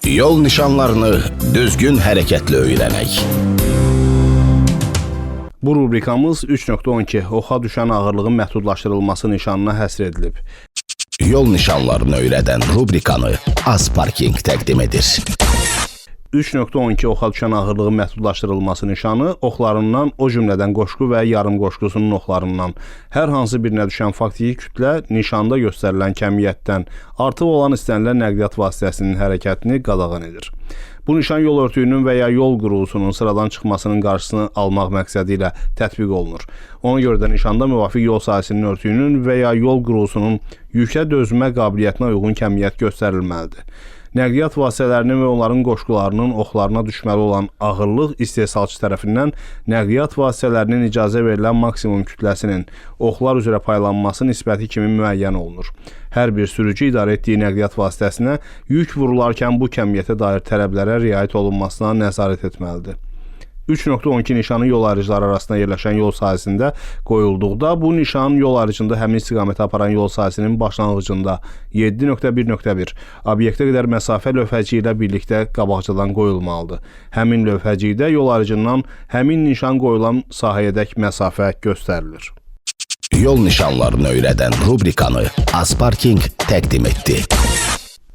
Yol nişanlarını düzgün hərəkətlə öyrənək. Bu rubrikamız 3.12 oxa düşən ağırlığın məhdudlaşdırılması nişanına həsr edilib. Yol nişanlarını öyrədən rubrikanı Azparking təqdim edir. 3.12 oxa düşən ağırlığın məhdudlaşdırılması nişanı oxlarından, o cümlədən qoşqu və yarım qoşqusunun oxlarından hər hansı birinə düşən faktiki kütlə nişanda göstərilən kəmiyyətdən artıq olan istənilən nəqliyyat vasitəsinin hərəkətini qadağan edir. Bu nişan yol örtüyünün və ya yol qurğusunun sıradan çıxmasının qarşısını almaq məqsədi ilə tətbiq olunur. Ona görə də nişanda müvafiq yol sahəsinin örtüyünün və ya yol qurğusunun yükə dözmə qabiliyyətinə uyğun kəmiyyət göstərilməlidir. Nəqliyyat vasitələrinin və onların qoşqularının oxlarına düşməli olan ağırlıq istehsalçı tərəfindən nəqliyyat vasitələrinin icazə verilən maksimum kütləsinin oxlar üzrə paylanması nisbəti kimi müəyyən olunur. Hər bir sürücü idarə etdiyi nəqliyyat vasitəsinə yük vurularkən bu kəmiyyətə dair tələblərə riayət olunmasına nəzarət etməlidir. 3.12 nişanı yol ayrıcıları arasında yerləşən yol sahəsində qoyulduqda, bu nişan yol ayrıcında həmin istiqamətə aparan yol sahəsinin başlanğıcında 7.1.1 obyektə qədər məsafə lövhəciyi ilə birlikdə qabaqcadan qoyulmalıdır. Həmin lövhəcikdə yol ayrıcından həmin nişan qoyulan sahəyədək məsafə göstərilir. Yol nişanlarını öyrədən rubrikanı Azparking təqdim etdi.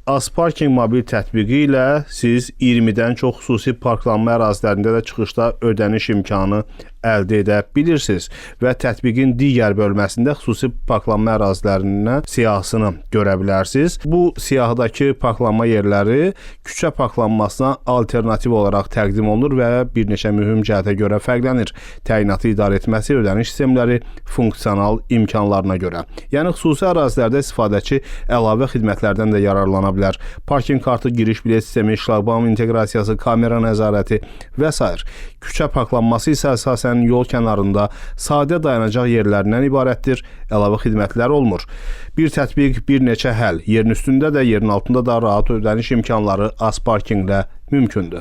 Azparking mobil tətbiqi ilə siz 20-dən çox xüsusi parklanma ərazilərində də çıxışda ödəniş imkanı əldə edə bilirsiniz və tətbiqin digər bölməsində xüsusi parklanma ərazilərinə siyahısını görə bilərsiniz. Bu siyahıdakı parklanma yerləri küçə parklanmasına alternativ olaraq təqdim olunur və bir neçə mühüm cəhətə görə fərqlənir. Təyinatı idarə etməsi, ödəniş sistemləri, funksional imkanlarına görə. Yəni xüsusi ərazilərdə istifadəçi əlavə xidmətlərdən də yararlana bilər. Parking kartı, giriş bilet sistemi, şlaqbaum inteqrasiyası, kamera nəzarəti və s. Küçə parklanması isə əsasən yol kənarında sadə dayanacaq yerlərindən ibarətdir, əlavə xidmətlər olmur. Bir tətbiq, bir neçə həll, yerin üstündə də, yerin altında da rahat ödəniş imkanları Azparkinglə mümkündür.